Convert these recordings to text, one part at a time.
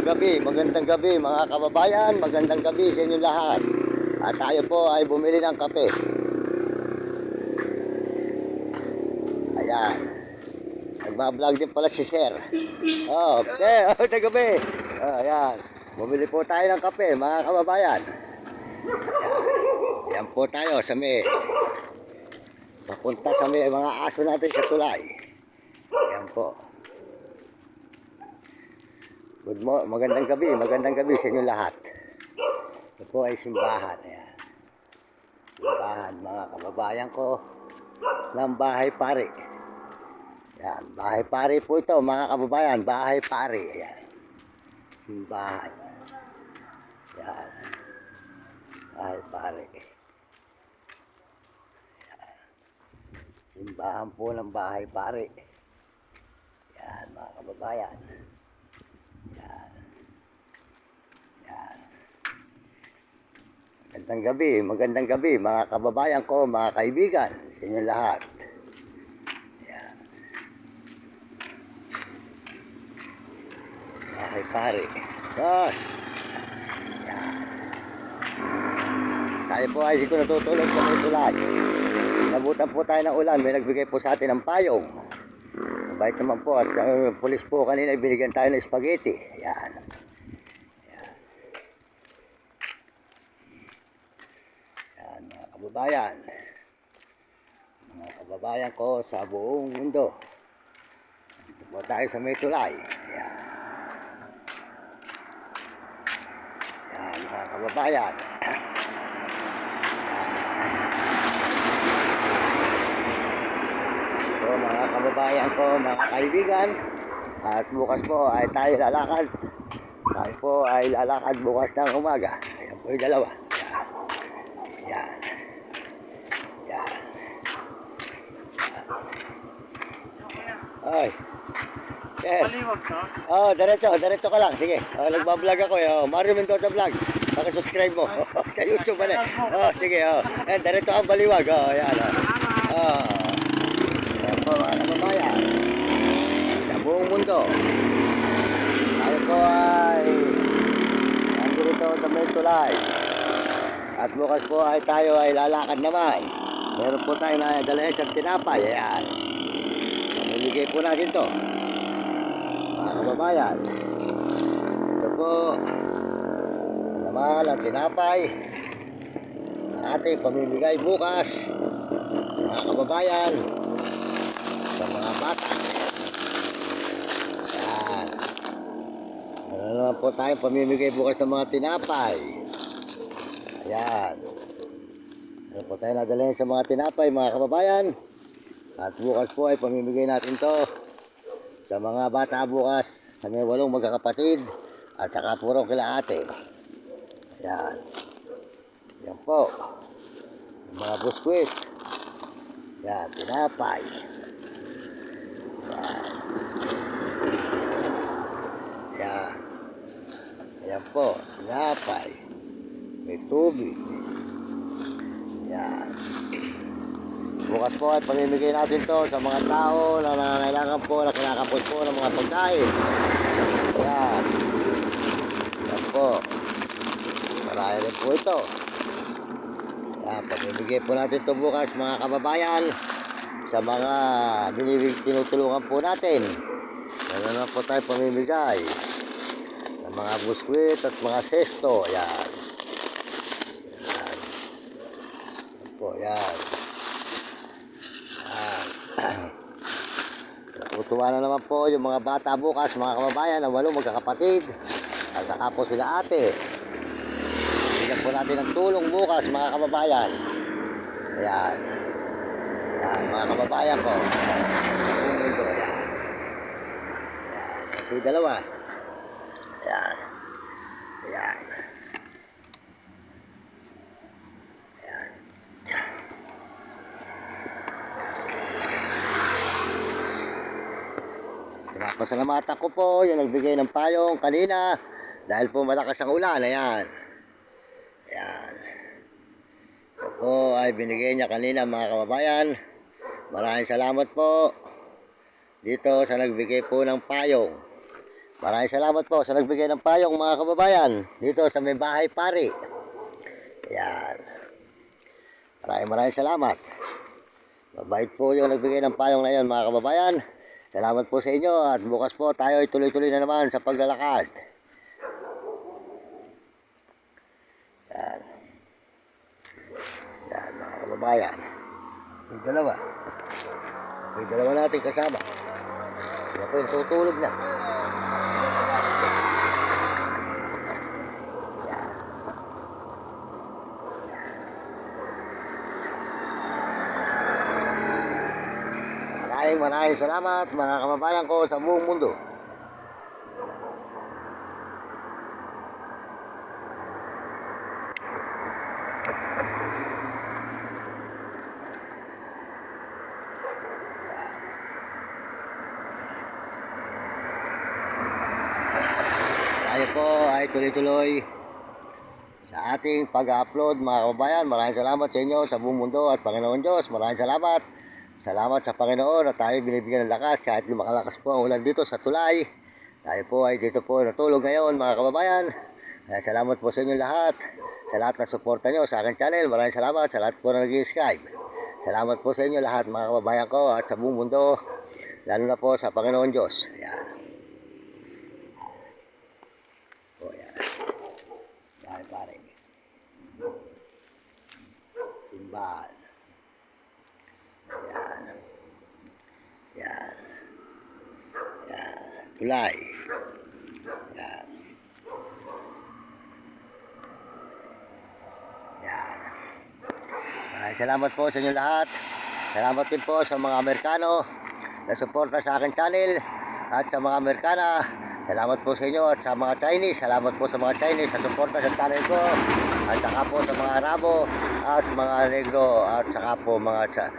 magandang gabi mga kababayan, magandang gabi sa inyo lahat. At tayo po ay bumili ng kape. Ayan. Nagbablog din pala si Sir. Magandang gabi. Ayan. Bumili po tayo ng kape mga kababayan. Ayan po tayo sa may papunta sa may mga aso natin sa tulay. Ayan po. Magandang gabi sa inyo lahat. Ito po ay simbahan. Ayan. Simbahan mga kababayan ko ng Bahay Pari. Ayan, Bahay Pari po ito mga kababayan, Bahay Pari. Ayan. Simbahan. Ayan. Bahay Pari. Ayan. Simbahan po ng Bahay Pari. Ayan mga kababayan. Yan. Yan. Magandang gabi mga kababayan ko, mga kaibigan, sa inyo lahat. Yan. Bahay Pari. Yan. Tayo po ay dito natutulog sa may tulay. Nabutan po tayo ng ulan, may nagbigay po sa atin ng payong. Mabait naman po at pulis po kanina binigyan tayo ng spaghetti. Yan. Yan. Yan mga kababayan. Mga kababayan ko sa buong mundo. Dito po tayo sa may tulay. Yan. Yan mga kababayan. Mga kababayan ko, mga kaibigan, at bukas po ay tayo lalakad. Tayo po ay lalakad bukas ng umaga. Ayan po yung dalawa. Yan. Yan. Ay. Maliwag ka? Diretso ka lang. Sige. Nagbablog ako. Mario Mendoza Vlog. Paki-subscribe mo. Sa YouTube pala. Sige. Diretso ang baliwag. Yan. Mga kababayan sa buong mundo, tayo po ay nandito sa may tulay at bukas po ay tayo ay lalakad naman. Meron po tayo na dala isang tinapay. Ayan, mamimigay po natin to mga kababayan. Ito po naman ang tinapay na ating pamimigay bukas mga kababayan sa mga bata. Yan. Ano naman po tayo pamimigay bukas ng mga tinapay. Ayan. Ano po tayo nadalhin sa mga tinapay mga kababayan. At bukas po ay pamimigay natin to sa mga bata bukas sa may 8 magkakapatid at saka puro kila ate. Ayan. Yan po. Yung mga buskwit. Yan, tinapay. Yan. Ayan po, sinapay. May tubig. Yan. Bukas po ay pamimigay natin to sa mga tao na nangangailangan po, na kinakapos po ng mga pagkain. Yan. Yan po. Marami rin po ito. Yan, pamimigay po natin to bukas mga kababayan sa mga tinutulungan po natin. Ano na po tayo pamimigay ng mga buskwit at mga sesto. Yan. Yan. Yan po, yan. Yan. Natutuwa na naman po yung mga bata bukas mga kababayan na 8 magkakapatid at saka po sila ate. Bigyan po natin ng tulong bukas mga kababayan. Ayan. Yan, mga kababayan ko. Mundo, yan. Yan. Ito yung dalawa. Yan. Yan. Yan. Pasalamatan ko po yung nagbigay ng payong kanina dahil po malakas ang ulan. Ayan. Ayan. Ito po ay binigay niya kanina mga kababayan. Maraming salamat po dito sa nagbigay po ng payong. Maraming salamat po sa nagbigay ng payong mga kababayan dito sa may bahay pari. Yan. Maraming salamat. Mabait po yung nagbigay ng payong na yun mga kababayan. Salamat po sa inyo at bukas po tayo ay tuloy-tuloy na naman sa paglalakad. Yan. Yan mga kababayan. May dalawa. May dalawa natin kasama. Yan po yung tutulog na. Maraming salamat mga kababayan ko sa buong mundo. Tayo po ay tuloy-tuloy sa ating pag-upload mga kababayan. Maraming salamat sa inyo sa buong mundo at Panginoon Diyos. Maraming salamat. Salamat sa Panginoon at tayo binibigyan ng lakas kahit lumakalakas po ang ulan dito sa tulay. Tayo po ay dito po natulog ngayon mga kababayan. Kaya salamat po sa inyo lahat. Sa lahat na suporta nyo sa aking channel. Maraming salamat sa lahat po na nag-subscribe. Salamat po sa inyo lahat mga kababayan ko at sa buong mundo. Lalo na po sa Panginoon Diyos. Ayan. O yan. Dahil pare. Simbahan. Yan. Yan. Tulay. Yan. Yan. Maraming salamat po sa inyo lahat. Salamat din po sa mga Amerikano na suporta sa akin channel at sa mga Amerikana. Salamat po sa inyo at sa mga Chinese. Salamat po sa mga Chinese sa suporta sa channel ko. At saka po sa mga Arabo at mga Negro at saka po mga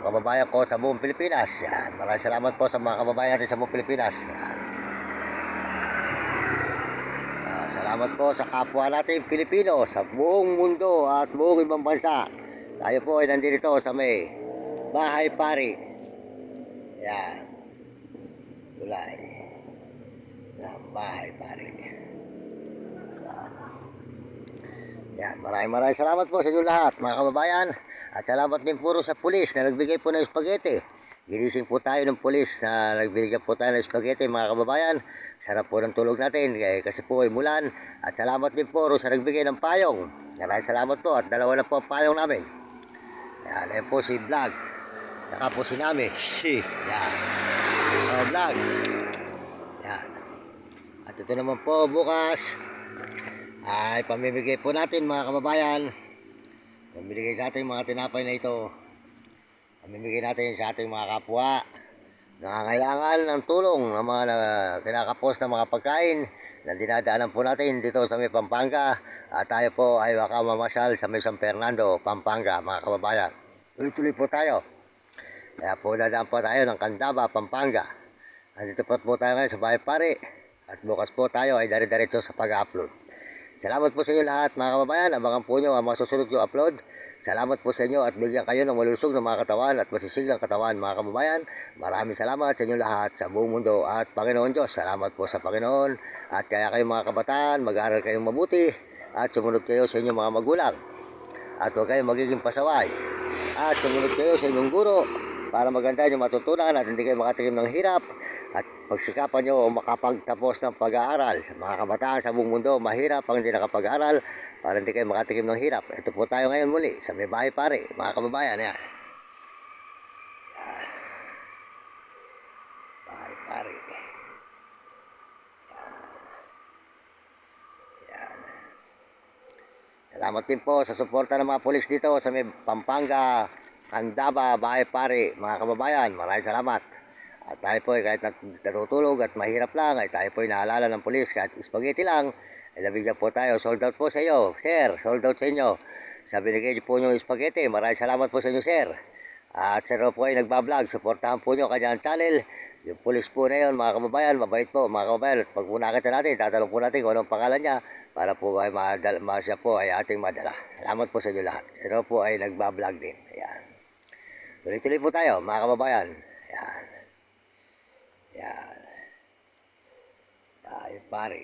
kababayan ko sa buong Pilipinas. Yan. Maraming salamat po sa mga kababayan natin sa buong Pilipinas. Yan. Salamat po sa kapwa natin Pilipino sa buong mundo at buong ibang bansa. Tayo po ay nandito sa may bahay pari. Yan. Tulay. Yan, bahay pari. Yan. Maraming salamat po sa inyo lahat mga kababayan. At salamat din puro sa pulis na nagbigay po ng spaghetti. Ginising po tayo ng pulis na nagbigay po tayo ng spaghetti mga kababayan. Sarap po ng tulog natin kasi po ay mulan. At salamat din puro sa nagbigay ng payong. Maraming salamat po at dalawa na po ang payong namin. Yan, ayan po si Vlog. Saka po si Nami. Yan. Vlog. Yan. At ito naman po bukas ay pamimigay po natin mga kababayan. Pamimigay sa ating mga tinapay na ito. Pamimigay natin sa ating mga kapwa nangangailangan ng tulong ng mga kinakapos na mga pagkain na dinadaanan po natin dito sa may Pampanga. At tayo po ay makamamasyal sa may San Fernando, Pampanga mga kababayan. Tuloy-tuloy po tayo. Kaya po dadaan po tayo ng Candaba, Pampanga. Andito po tayo ngayon sa bahay pari. At bukas po tayo ay dari-diretso sa pag-upload. Salamat po sa inyo lahat mga kababayan. Abangan po nyo ang mga susunod yung upload. Salamat po sa inyo at bigyan kayo ng malusog ng mga katawan at masisiglang katawan mga kababayan. Maraming salamat sa inyo lahat sa buong mundo at Panginoon Diyos. Salamat po sa Panginoon. At kaya kayong mga kabataan, mag-aaral kayong mabuti at sumunod kayo sa inyong mga magulang. At huwag kayong magiging pasaway. At sumunod kayo sa inyong guro para maganda yung matutunan at hindi kayo makatikim ng hirap. At pagsikapan nyo makapagtapos ng pag-aaral. Sa mga kabataan sa buong mundo, mahirap ang hindi nakapag-aaral para hindi kayo makatikim ng hirap. Ito po tayo ngayon muli sa may bahay pare, mga kababayan. Yan. Bahay pare. Yan. Salamat din po sa suporta ng mga polis dito sa may Pampanga, Candaba, bahay pare, mga kababayan. Maraming salamat. At tayo po ay kahit natutulog at mahirap lang, ay tayo po ay naalala ng pulis kahit spaghetti lang, ay nabigyan po tayo. Sold out po sa iyo, sir. Sold out sa inyo. Sa binigay po nyo yung spaghetti. Maraming salamat po sa inyo, sir. At sir po ay nagbablog. Suportahan po nyo kanyang channel. Yung pulis po na yun, mga kababayan. Mabait po, mga kababayan. At pag po nakita natin, tatanong po natin kung anong pangalan niya para po ay siya po ay ating madala. Salamat po sa inyo lahat. Sir po ay nagbablog din. Ayan. Tuloy-tuloy po tayo, mga kababayan. Ayan. Yan. Ay, pare.